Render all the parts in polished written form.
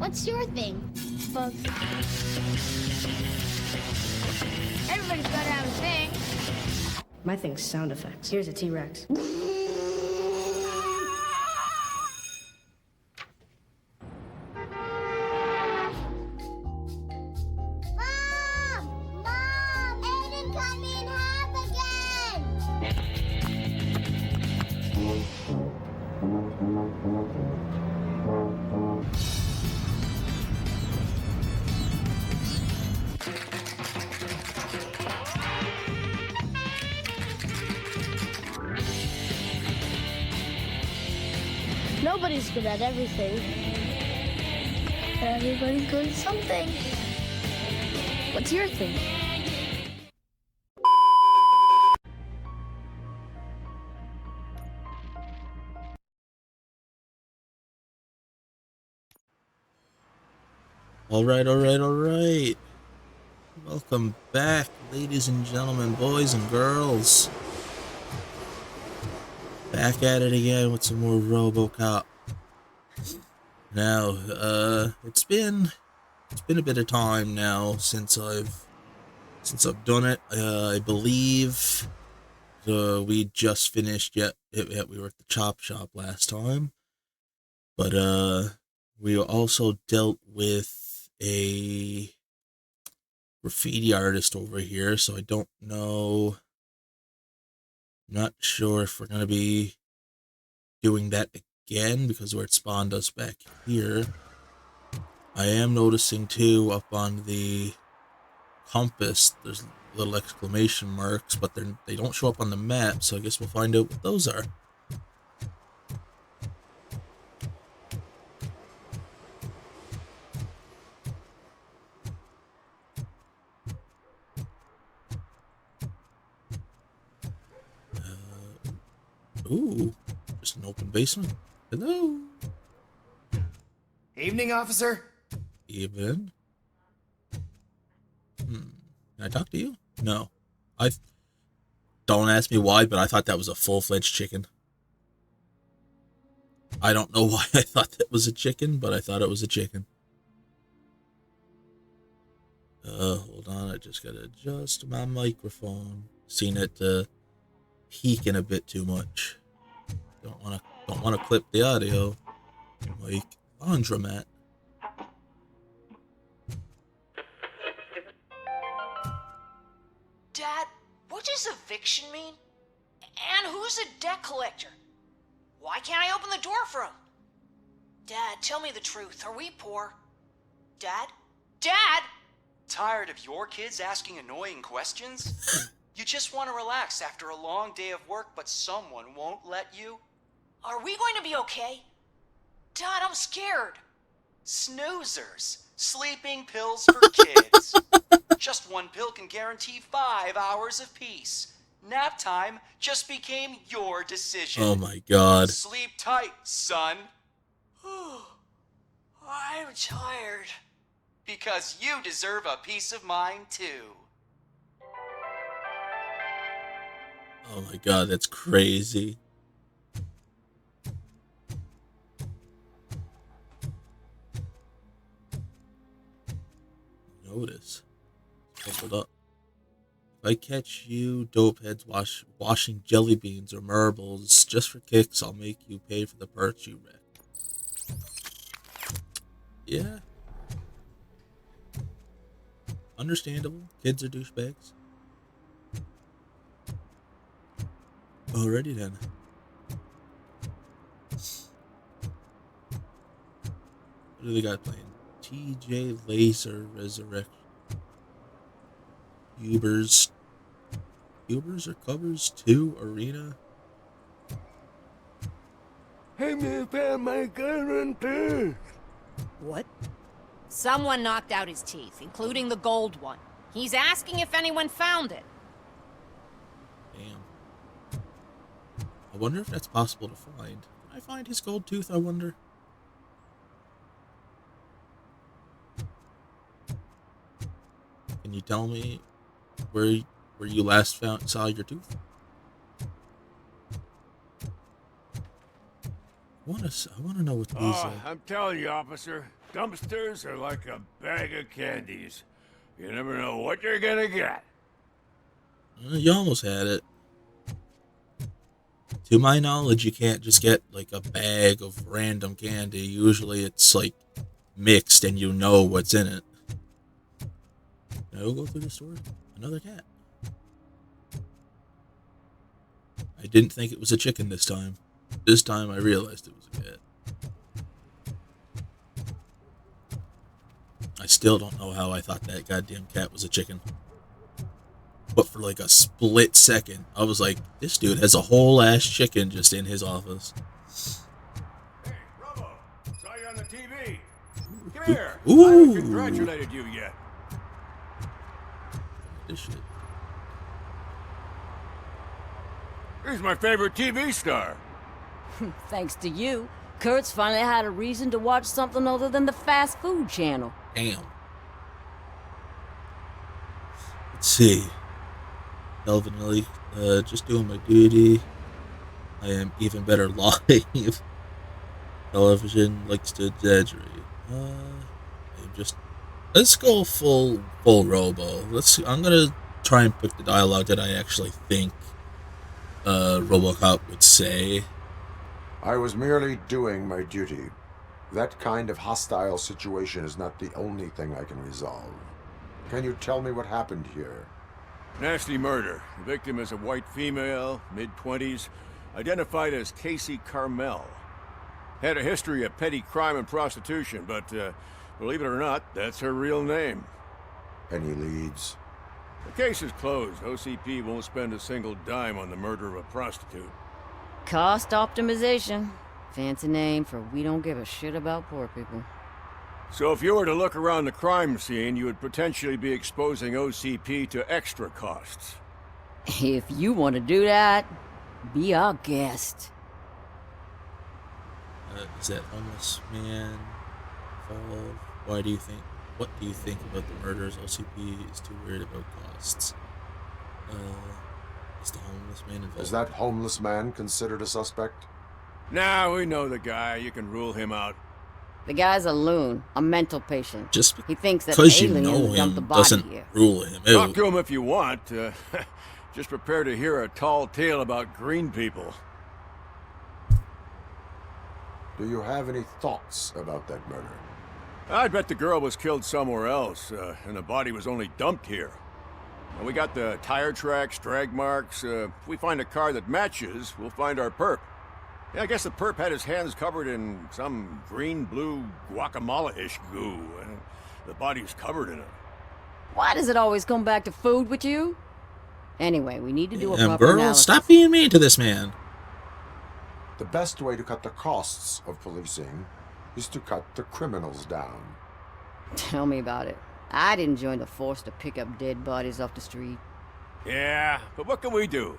What's your thing? Bugs. Everybody's gotta have a thing. My thing's sound effects. Here's a T-Rex. Mom! Aiden cut me in half again! Nobody's good at everything. Everybody's good at something. What's your thing? All right. Welcome back, ladies and gentlemen, boys and girls. Back at it again with some more Robocop. Now, it's been a bit of time now since I've done it. I believe we just finished. We were at the chop shop last time, but we also dealt with a graffiti artist over here, so I don't know. I'm not sure if we're gonna be doing that again because where it spawned us back here. I am noticing too up on the compass there's little exclamation marks, but they don't show up on the map, so I guess we'll find out what those are. Ooh, just an open basement. Hello. Evening, officer. Even. Can I talk to you? No. Don't ask me why, but I thought that was a full-fledged chicken. I don't know why I thought that was a chicken, but I thought it was a chicken. Hold on, I just gotta adjust my microphone. Seen it peaking a bit too much. Don't wanna clip the audio. Like laundromat. Dad, what does eviction mean? And who's a debt collector? Why can't I open the door for him? Dad, tell me the truth. Are we poor? Dad? Dad! Tired of your kids asking annoying questions? You just want to relax after a long day of work, but someone won't let you? Are we going to be okay? Dad, I'm scared. Snoozers. Sleeping pills for kids. Just one pill can guarantee 5 hours of peace. Nap time just became your decision. Oh my god. Sleep tight, son. I'm tired. Because you deserve a peace of mind too. Oh my god, that's crazy. Notice. Hold up. If I catch you dopeheads washing jelly beans or marbles just for kicks, I'll make you pay for the parts you wreck. Yeah. Understandable. Kids are douchebags. Alrighty then. What do they got playing? TJ Laser Resurrection. Ubers or Covers 2 Arena. Hey, me found my gun and tooth. What? Someone knocked out his teeth, including the gold one. He's asking if anyone found it. Damn. I wonder if that's possible to find. Can I find his gold tooth, I wonder? Can you tell me where you last saw your tooth? I want to know what these I'm telling you, officer. Dumpsters are like a bag of candies. You never know what you're gonna get. You almost had it. To my knowledge, you can't just get like a bag of random candy. Usually it's like mixed and you know what's in it. I'll go through the store. Another cat. I didn't think it was a chicken this time. This time I realized it was a cat. I still don't know how I thought that goddamn cat was a chicken. But for like a split second, I was like, this dude has a whole ass chicken just in his office. Hey, Robo, saw you on the TV. Come here. Ooh. I haven't congratulated you yet. This shit. He's my favorite TV star. Thanks to you, Kurt's finally had a reason to watch something other than the fast food channel. Damn. Let's see. Delvin really, just doing my duty. I am even better live. Television likes to exaggerate. I'm just. Let's go full Robo. I'm gonna try and pick the dialogue that I actually think Robocop would say. I was merely doing my duty. That kind of hostile situation is not the only thing I can resolve. Can you tell me what happened here? Nasty murder. The victim is a white female, mid-20s, identified as Casey Carmel. Had a history of petty crime and prostitution, but believe it or not, that's her real name. Any leads? The case is closed. OCP won't spend a single dime on the murder of a prostitute. Cost optimization. Fancy name for we don't give a shit about poor people. So if you were to look around the crime scene, you would potentially be exposing OCP to extra costs. If you want to do that, be our guest. Is that homeless man involved? What do you think about the murders? OCP is too worried about costs. Is the homeless man involved? Is that homeless man considered a suspect? Nah, we know the guy. You can rule him out. The guy's a loon, a mental patient. Just he thinks that because you aliens know dumped the him body doesn't here. rule him Talk out. to him if you want. Just prepare to hear a tall tale about green people. Do you have any thoughts about that murder? I bet the girl was killed somewhere else, and the body was only dumped here. And we got the tire tracks, drag marks. If we find a car that matches, we'll find our perp. Yeah, I guess the perp had his hands covered in some green-blue guacamole-ish goo, and the body's covered in it. Why does it always come back to food with you? Anyway, we need to do a proper Girl, analysis. stop being mean to this man. The best way to cut the costs of policing is to cut the criminals down. Tell me about it. I didn't join the force to pick up dead bodies off the street. Yeah, but what can we do?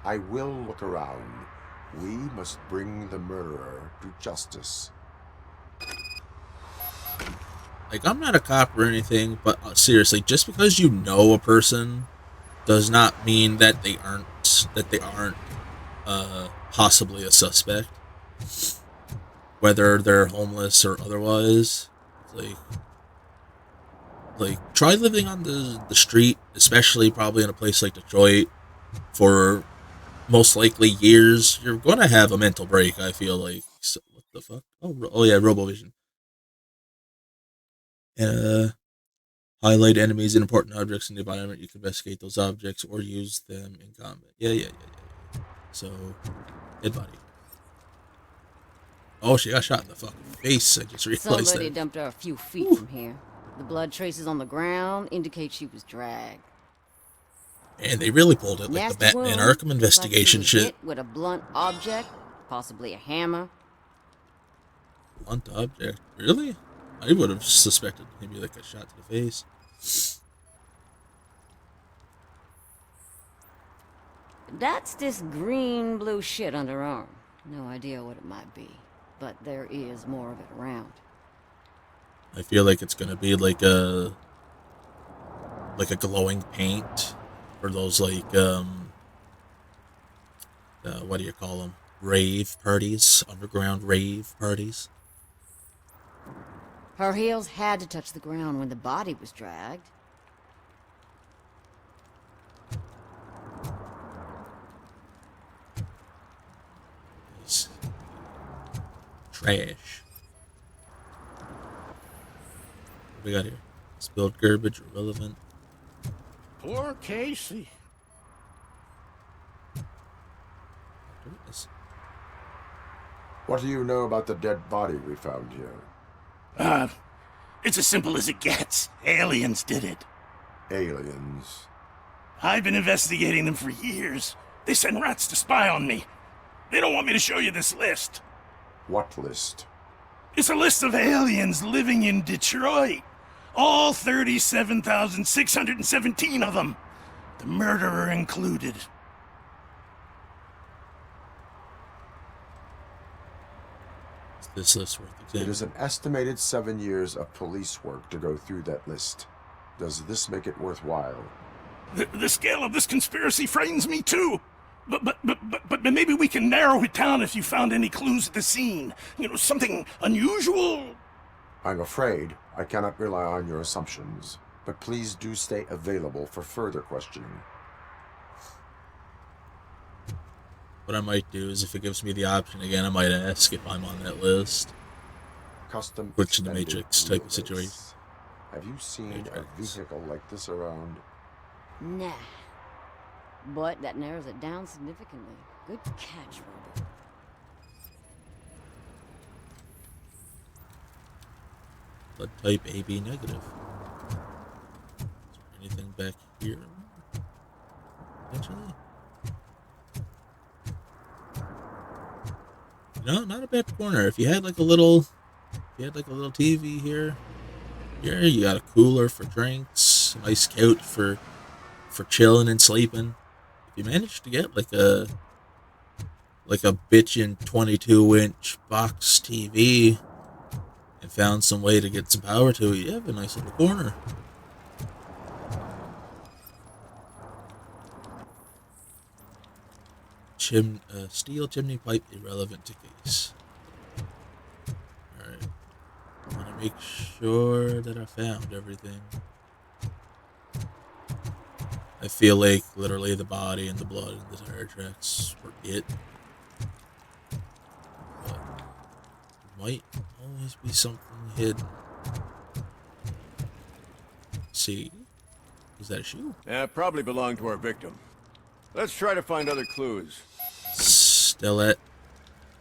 I will look around. We must bring the murderer to justice. Like, I'm not a cop or anything, but seriously, just because you know a person does not mean that they aren't possibly a suspect. Whether they're homeless or otherwise. Like try living on the street, especially probably in a place like Detroit, for most likely years. You're gonna have a mental break, I feel like. So, what the fuck? Oh yeah, RoboVision. Highlight enemies and important objects in the environment. You can investigate those objects or use them in combat. Yeah. So, dead body. Oh, she got shot in the fucking face. I just realized Somebody that. dumped her a few feet from here. The blood traces on the ground indicate she was dragged. And they really pulled it like Nasty the Batman wound, Arkham investigation like she was shit. hit with a blunt object, possibly a hammer. Blunt object? Really? I would have suspected maybe like a shot to the face. That's this green-blue shit on her arm. No idea what it might be, but there is more of it around. I feel like it's gonna be like a glowing paint for those like what do you call them? Rave parties, underground rave parties. Her heels had to touch the ground when the body was dragged. Nice. Trash. What we got here? Spilled garbage, irrelevant. Poor Casey. What do you know about the dead body we found here? It's as simple as it gets. Aliens did it. Aliens. I've been investigating them for years. They send rats to spy on me. They don't want me to show you this list. What list? It's a list of aliens living in Detroit. All 37,617 of them. The murderer included. Is this list worth It examining? is an estimated 7 years of police work to go through that list. Does this make it worthwhile? The scale of this conspiracy frightens me too. But maybe we can narrow it down if you found any clues at the scene. You know, something unusual. I'm afraid I cannot rely on your assumptions, but please do stay available for further questioning. What I might do is, if it gives me the option again, I might ask if I'm on that list. Custom Which in the extended Matrix type of wheelbase. situation. Have you seen Matrix. a vehicle like this around? Nah. But that narrows it down significantly. Good catch, Robert. Blood type AB negative. Is there anything back here? Potentially? No, not a bad corner. If you had like a little TV here, you got a cooler for drinks, a nice couch for chilling and sleeping. If you managed to get like a bitchin' 22-inch box TV and found some way to get some power to it, you have a nice little corner. Steel chimney pipe irrelevant to case. Alright. I want to make sure that I found everything. I feel like literally the body and the blood and the tire tracks were it. But there might always be something hidden. See? Is that a shoe? Yeah, probably belonged to our victim. Let's try to find other clues. Stiletto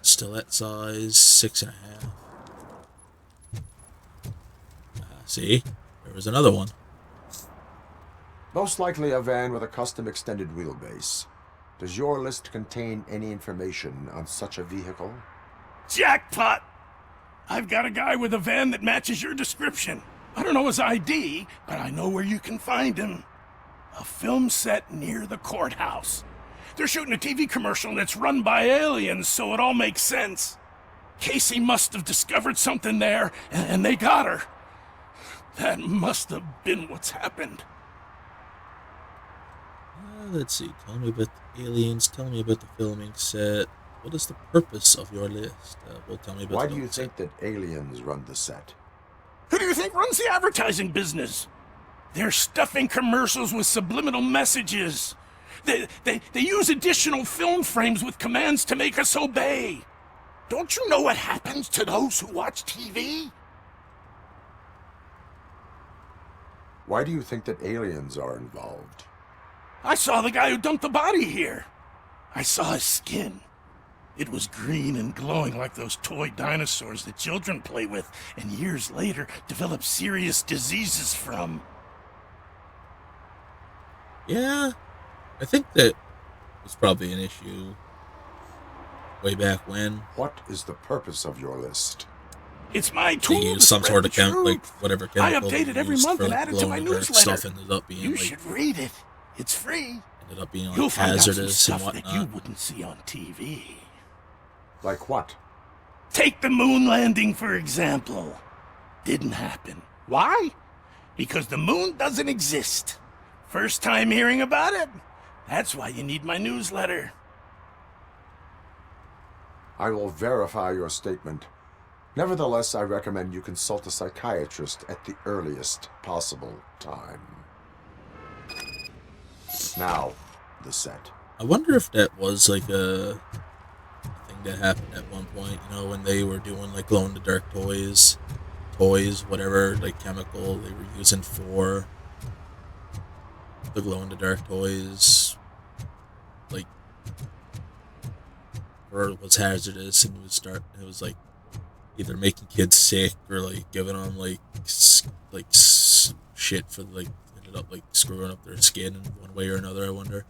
size 6.5. See? There was another one. Most likely a van with a custom extended wheelbase. Does your list contain any information on such a vehicle? Jackpot! I've got a guy with a van that matches your description. I don't know his ID, but I know where you can find him. A film set near the courthouse. They're shooting a TV commercial and it's run by aliens, so it all makes sense. Casey must have discovered something there, and they got her. That must have been what's happened. Let's see. Tell me about the aliens. Tell me about the filming set. What is the purpose of your list? Well, tell me about Why the do you filming think that aliens run the set? Who do you think runs the advertising business? They're stuffing commercials with subliminal messages. They use additional film frames with commands to make us obey. Don't you know what happens to those who watch TV? Why do you think that aliens are involved? I saw the guy who dumped the body here. I saw his skin. It was green and glowing like those toy dinosaurs that children play with and years later develop serious diseases from. Yeah, I think that was probably an issue way back when. What is the purpose of your list? It's my They tool to used some spread sort the of chemical, like truth. whatever I chemical update it they every used month for and like add it to my glow in the dark newsletter. stuff ended up being You like should read it. It's free. You'll You'll find out some hazardous and stuff that you whatnot. wouldn't see on TV. Like what? Take the moon landing, for example. Didn't happen. Why? Because the moon doesn't exist. First time hearing about it? That's why you need my newsletter. I will verify your statement. Nevertheless, I recommend you consult a psychiatrist at the earliest possible time. Now, the set. I wonder if that was like a thing that happened at one point, you know, when they were doing like glow-in-the-dark toys, whatever, like chemical they were using for the glow-in-the-dark toys, like, or it was hazardous and it was like either making kids sick or like giving them like shit for like ended up like screwing up their skin in one way or another. I wonder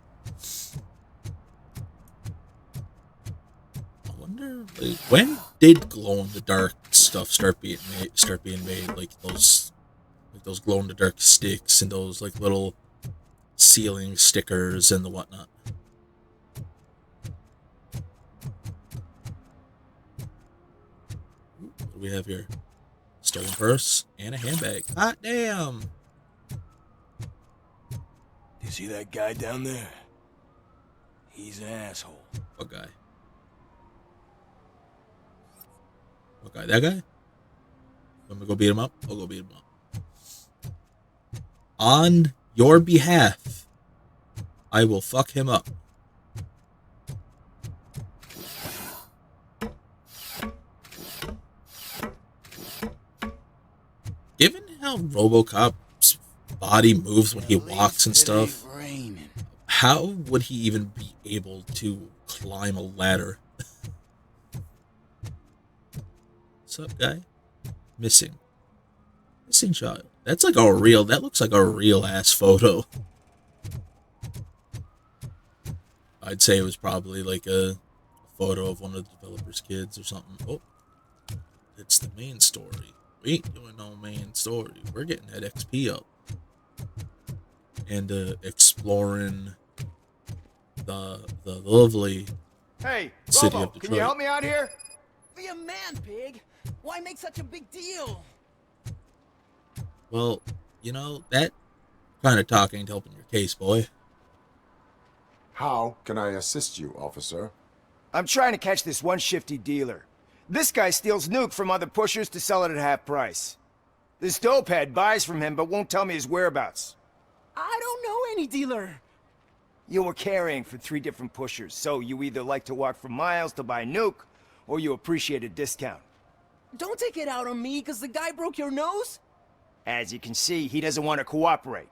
like when did glow-in-the-dark stuff start being made like those glow-in-the-dark sticks and those like little ceiling stickers and the whatnot. What do we have here? Stolen purse and a handbag. Hot damn! You see that guy down there? He's an asshole. What guy? What guy? That guy? Want me to go beat him up? I'll go beat him up. On your behalf, I will fuck him up. Given how Robocop's body moves when he walks and stuff, how would he even be able to climb a ladder? What's up, guy? Missing child. That looks like a real ass photo. I'd say it was probably like a photo of one of the developer's kids or something. Oh, it's the main story. We ain't doing no main story. We're getting that XP up. And exploring the lovely city of Detroit. Can you help me out here? Be a man, Pig. Why make such a big deal? Well, you know, that kind of talk ain't helping your case, boy. How can I assist you, officer? I'm trying to catch this one shifty dealer. This guy steals nuke from other pushers to sell it at half price. This dopehead buys from him but won't tell me his whereabouts. I don't know any dealer. You were carrying for 3 different pushers, so you either like to walk for miles to buy nuke, or you appreciate a discount. Don't take it out on me, because the guy broke your nose? As you can see, he doesn't want to cooperate.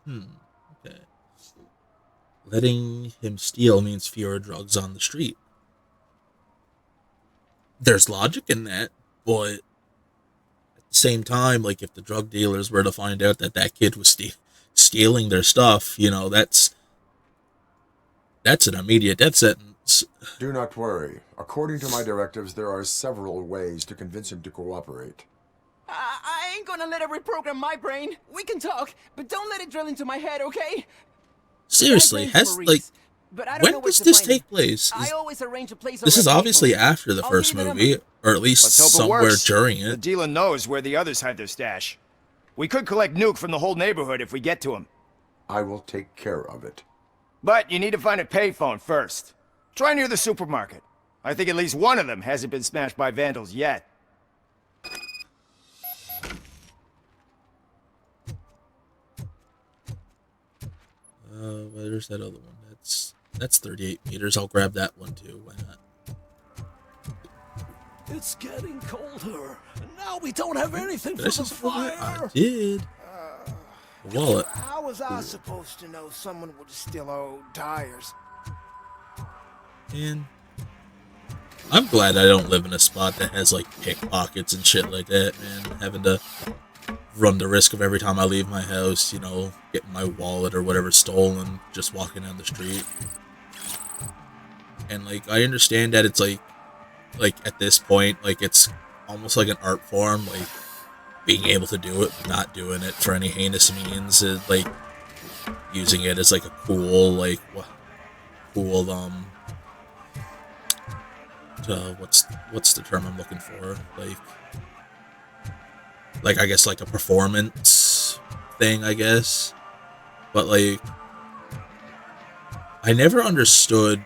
Okay. Letting him steal means fewer drugs on the street. There's logic in that, but at the same time, like if the drug dealers were to find out that kid was stealing their stuff, you know, that's an immediate death sentence. Do not worry. According to my directives, there are several ways to convince him to cooperate. I ain't gonna let it reprogram my brain. We can talk, but don't let it drill into my head, okay? Seriously, when does this take place? I always arrange a place. This is obviously after the first movie, or at least somewhere during it. The dealer knows where the others hide their stash. We could collect nuke from the whole neighborhood if we get to him. I will take care of it. But you need to find a payphone first. Try near the supermarket. I think at least one of them hasn't been smashed by vandals yet. Where's that other one? That's 38 meters. I'll grab that one too. Why not? It's getting colder, and now we don't have anything for the fire. I did. Wallet. How was I supposed to know someone would steal old tires? And I'm glad I don't live in a spot that has like pickpockets and shit like that, man. Having to run the risk of every time I leave my house, you know, getting my wallet or whatever stolen, just walking down the street. And like I understand that it's like at this point, like it's almost like an art form, like being able to do it, not doing it for any heinous means, like using it as like a cool, what's the term I'm looking for? Like I guess like a performance thing, I guess. But like I never understood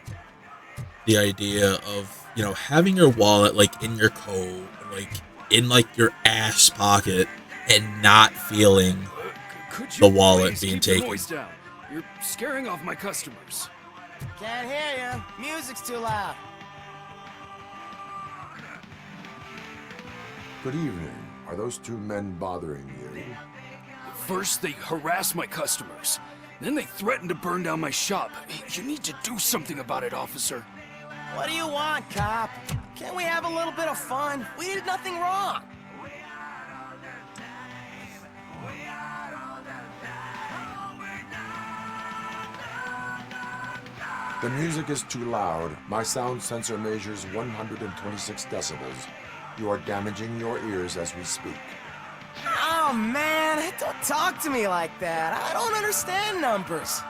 the idea of you know, having your wallet like in your coat, like in like your ass pocket, and not feeling the wallet being taken. Down. You're scaring off my customers. Can't hear you. Music's too loud. Good evening. Are those two men bothering you? First, they harass my customers. Then they threaten to burn down my shop. You need to do something about it, officer. What do you want, cop? Can't we have a little bit of fun? We did nothing wrong. The music is too loud. My sound sensor measures 126 decibels. You are damaging your ears as we speak. Oh, man, don't talk to me like that. I don't understand numbers.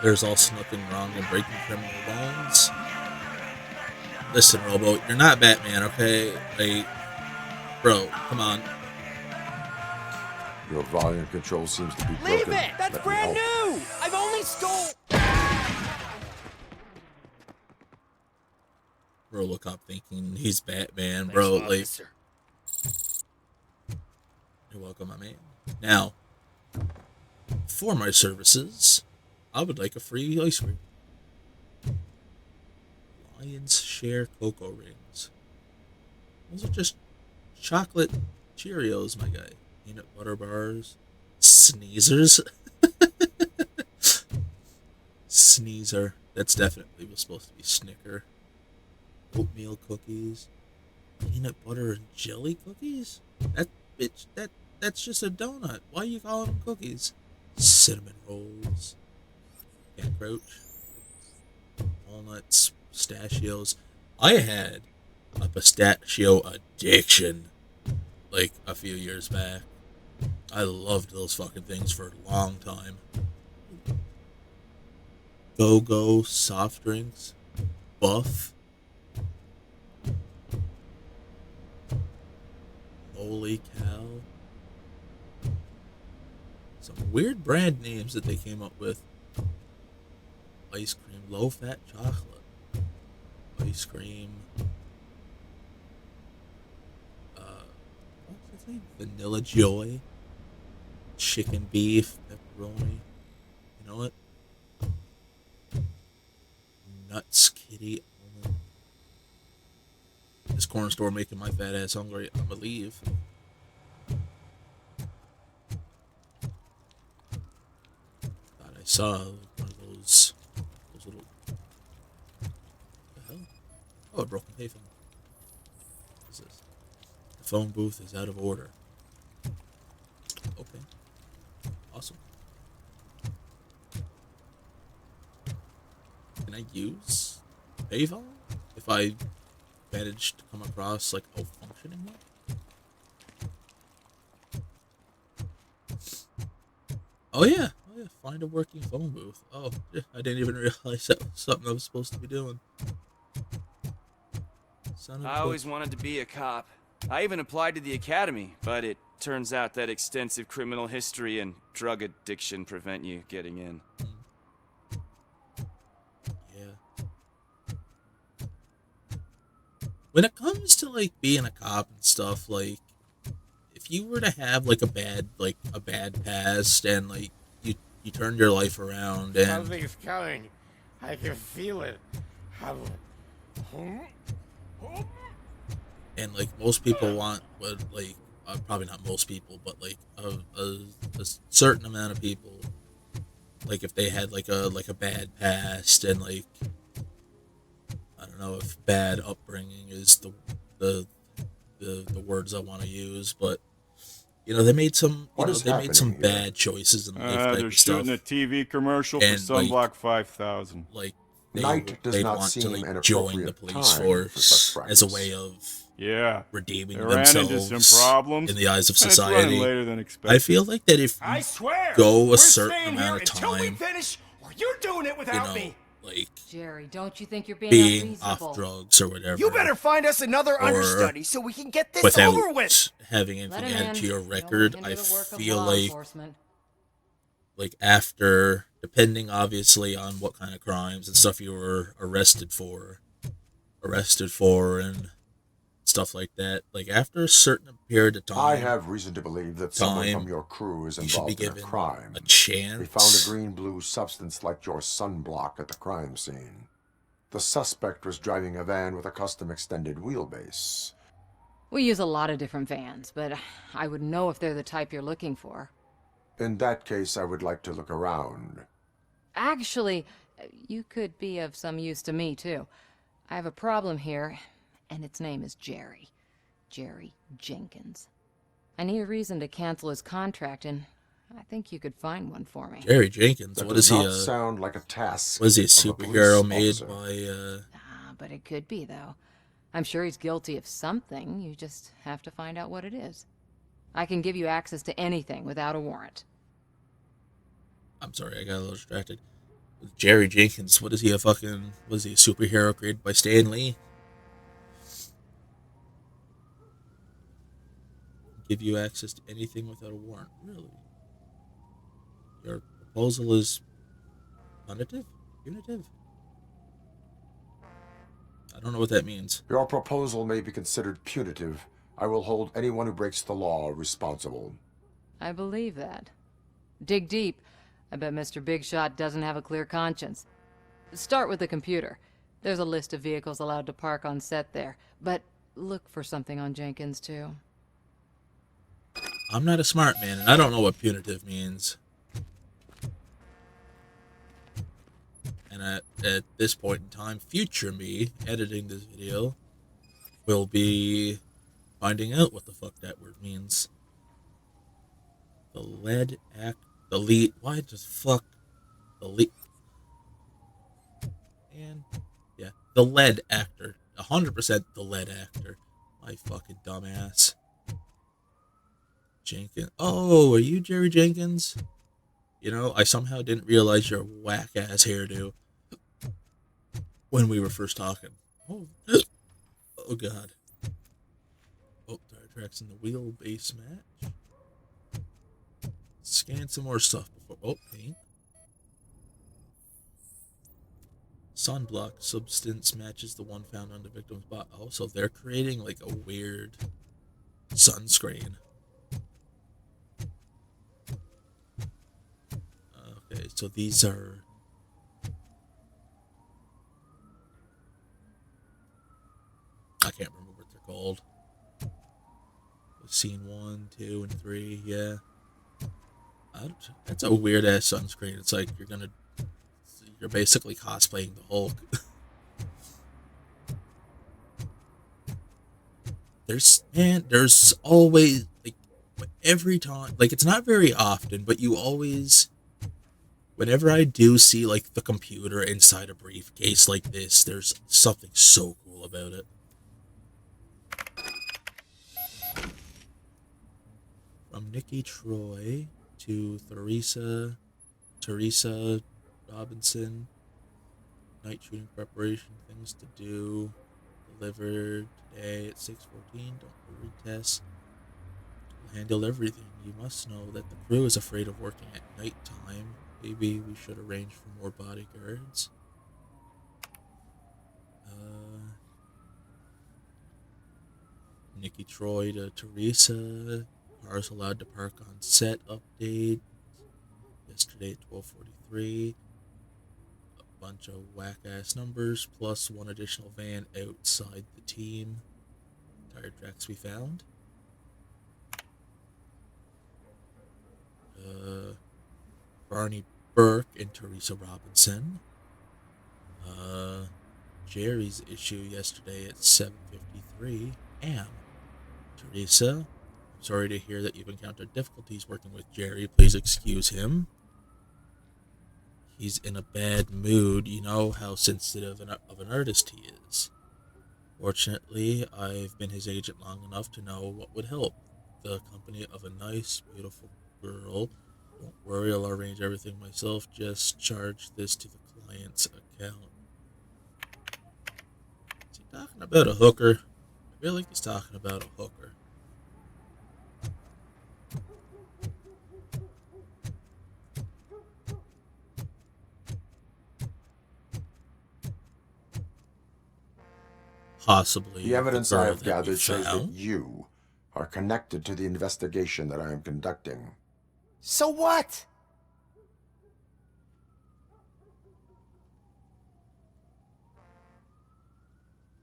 There's also nothing wrong with breaking criminal laws. Listen, Robo, you're not Batman, okay? Like, bro, come on. Your volume control seems to be broken. Leave it! That's Let me brand help. new! I've only stole... Robocop thinking he's Batman, bro. Thanks, Like, officer. you're welcome, my man. Now, for my services, I would like a free ice cream. Lion's Share Cocoa Rings. Those are just chocolate Cheerios, my guy. Peanut butter bars. Sneezers. Sneezer. That's definitely was supposed to be Snicker. Oatmeal cookies. Peanut butter and jelly cookies? That bitch, that's just a donut. Why are you calling them cookies? Cinnamon rolls. Cat Crouch. Walnuts. Pistachios. I had a pistachio addiction like a few years back. I loved those fucking things for a long time. Go-Go soft drinks. Buff. Holy cow. Some weird brand names that they came up with. Ice cream, low-fat chocolate. Ice cream. What's his name? Vanilla Joy. Chicken beef, pepperoni. You know what? Nuts Kitty almond. This corner store making my fat ass hungry. I'm gonna leave. Thought I saw one of those little. What the hell? Oh, a broken payphone. What is this? The phone booth is out of order. Okay. Awesome. Can I use payphone if I manage to come across like a functioning one? Oh yeah, find a working phone booth. Oh, yeah, I didn't even realize that was something I was supposed to be doing. I always wanted to be a cop. I even applied to the academy, but it turns out that extensive criminal history and drug addiction prevent you getting in. When it comes to like being a cop and stuff, like if you were to have like a bad past and like you turn your life around and Something's coming. I can feel it. and like most people want what like probably not most people, but like a certain amount of people, like if they had like a bad past and like I don't know if bad upbringing is the words I want to use, but you know they made some bad choices in life. They're shooting a TV commercial for Sunblock 5000. Like Night does they'd not want to seem like an join the appropriate police time force for such as a practice. way of redeeming they ran into some problems in the eyes of and it's running society. later than expected. I feel like that if I swear, go we're a certain staying amount here of until we time, finish, or you're doing it without me. like Jerry, don't you think you're being being unreasonable? off drugs or whatever, You better find us another or understudy so we can get this without over with. having anything Let him added in. to your Don't record, hinder I the work of feel law like enforcement. after depending obviously on what kind of crimes and stuff you were arrested for, and stuff like that. Like after a certain period of time, I have reason to believe that someone from your crew is you should be involved in a given crime. a chance. We found a green-blue substance like your sunblock at the crime scene. The suspect was driving a van with a custom extended wheelbase. We use a lot of different vans, but I wouldn't know if they're the type you're looking for. In that case, I would like to look around. Actually, you could be of some use to me, too. I have a problem here, and its name is Jerry. Jerry Jenkins. I need a reason to cancel his contract, and I think you could find one for me. Jerry Jenkins, That what does is he? not sound like a task. Was he a of superhero police made officer. by? But it could be, though. I'm sure he's guilty of something. You just have to find out what it is. I can give you access to anything without a warrant. I'm sorry, I got a little distracted. Jerry Jenkins, what is he a superhero created by Stan Lee? Give you access to anything without a warrant. Really? Your proposal is punitive? Punitive? I don't know what that means. Your proposal may be considered punitive. I will hold anyone who breaks the law responsible. I believe that. Dig deep. I bet Mr. Big Shot doesn't have a clear conscience. Start with the computer. There's a list of vehicles allowed to park on set there. But look for something on Jenkins, too. I'm not a smart man, and I don't know what punitive means. And at this point in time, future me, editing this video, will be finding out what the fuck that word means. The lead act... The lead... Why just fuck... The lead... And... Yeah. The lead actor. 100% the lead actor. My fucking dumbass. Jenkins. Oh, are you Jerry Jenkins? You know, I somehow didn't realize your whack-ass hairdo when we were first talking. Oh, oh God. Oh, tire tracks in the wheelbase match. Scan some more stuff before... Oh, paint. Sunblock substance matches the one found on the victim's body. Oh, so they're creating like a weird sunscreen. Okay, so these are... I can't remember what they're called. Scene 1, 2, and 3, yeah. That's a weird ass sunscreen. It's like you're basically cosplaying the Hulk. There's always, like, every time, like, it's not very often, but you always, whenever I do see, like, the computer inside a briefcase like this, there's something so cool about it. From Nikki Troy to Teresa Robinson, night shooting preparation, things to do, delivered today at 6:14, don't worry, Tess. We'll handle everything. You must know that the crew is afraid of working at night time. Maybe we should arrange for more bodyguards. Nikki Troy to Teresa. Cars allowed to park on set update. Yesterday at 12:43. A bunch of whack-ass numbers, plus one additional van outside the team. Tire tracks we found. Barney Burke and Teresa Robinson. Jerry's issue yesterday at 7:53. Teresa, I'm sorry to hear that you've encountered difficulties working with Jerry. Please excuse him. He's in a bad mood. You know how sensitive of an artist he is. Fortunately, I've been his agent long enough to know what would help. The company of a nice, beautiful girl. Don't worry, I'll arrange everything myself. Just charge this to the client's account. Is he talking about a hooker? I feel like he's talking about a hooker. possibly The evidence I girl have that we gathered shows that found. you are connected to the investigation that I am conducting. So what?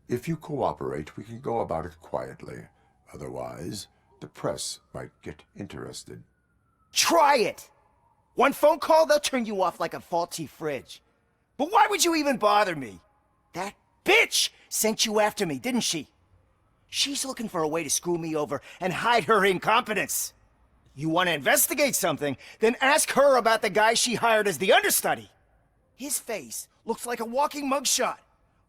If you cooperate, we can go about it quietly. Otherwise, the press might get interested. Try it! One phone call, they'll turn you off like a faulty fridge. But why would you even bother me? That bitch sent you after me, didn't she? She's looking for a way to screw me over and hide her incompetence. You want to investigate something, then ask her about the guy she hired as the understudy. His face looks like a walking mugshot.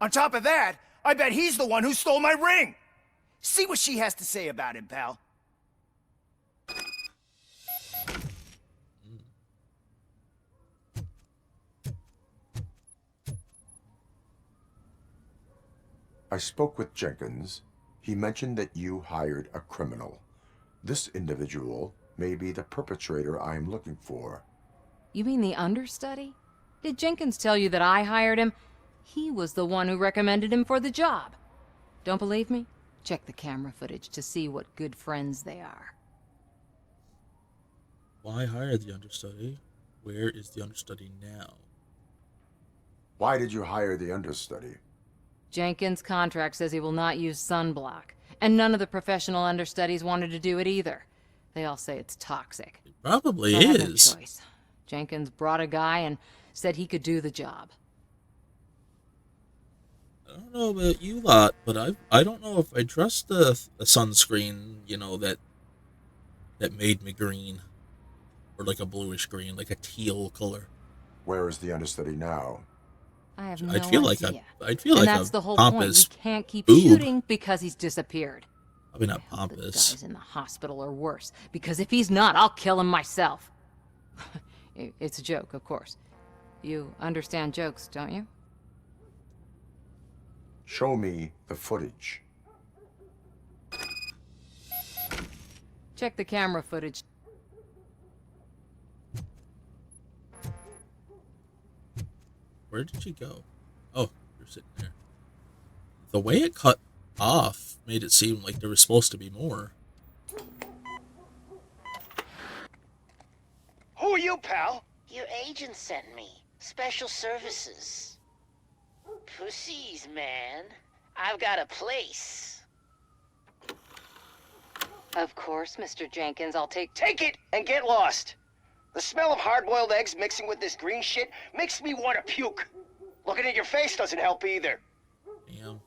On top of that, I bet he's the one who stole my ring. See what she has to say about him, pal. I spoke with Jenkins. He mentioned that you hired a criminal. This individual may be the perpetrator I am looking for. You mean the understudy? Did Jenkins tell you that I hired him? He was the one who recommended him for the job. Don't believe me? Check the camera footage to see what good friends they are. Why hire the understudy? Where is the understudy now? Why did you hire the understudy? Jenkins' contract says he will not use sunblock, and none of the professional understudies wanted to do it either. They all say it's toxic. It probably I had no is. choice. Jenkins brought a guy and said he could do the job. I don't know about you lot, but I don't know if I trust the sunscreen, you know, that made me green. Or like a bluish green, like a teal color. Where is the understudy now? I have no I'd feel idea. like I'd feel like that's a the whole point. pompous We can't keep boob. shooting because he's disappeared. Probably not I hope the pompous. guy's in the hospital or worse, because if he's not, I'll kill him myself. It's a joke, of course. You understand jokes, don't you? Show me the footage. Check the camera footage. Where did she go? Oh, you're sitting there. The way it cut off made it seem like there was supposed to be more. Who are you, pal? Your agent sent me. Special services. Pussies, man. I've got a place. Of course, Mr. Jenkins, I'll take Take it and get lost. The smell of hard-boiled eggs mixing with this green shit makes me want to puke. Looking at your face doesn't help either. Damn.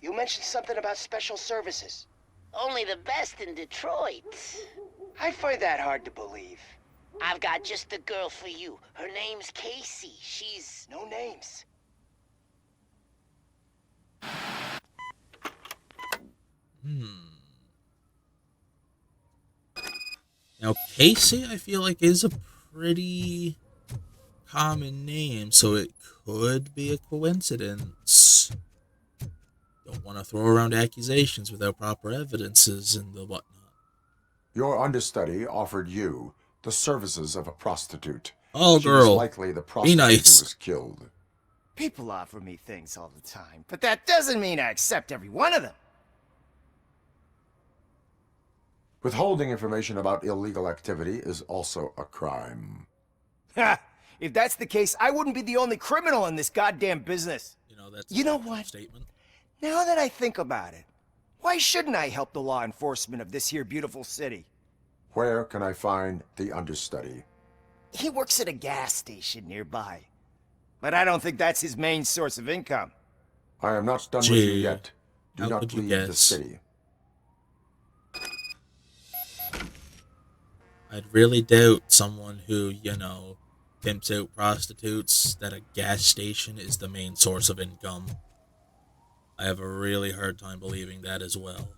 You mentioned something about special services. Only the best in Detroit. I find that hard to believe. I've got just the girl for you. Her name's Casey. She's... No names. Now, Casey, I feel like, is a pretty common name, so it could be a coincidence. Don't want to throw around accusations without proper evidences and the whatnot. Your understudy offered you the services of a prostitute. Oh, She girl. was likely the prostitute nice. who was killed. People offer me things all the time, but that doesn't mean I accept every one of them. Withholding information about illegal activity is also a crime. Ha! If that's the case, I wouldn't be the only criminal in this goddamn business. That's You know what? Statement. Now that I think about it, why shouldn't I help the law enforcement of this here beautiful city? Where can I find the understudy? He works at a gas station nearby. But I don't think that's his main source of income. I am not done with you Gee, yet. Do how not could you leave the guess? city. I'd really doubt someone who, you know, pimps out prostitutes that a gas station is the main source of income. I have a really hard time believing that as well.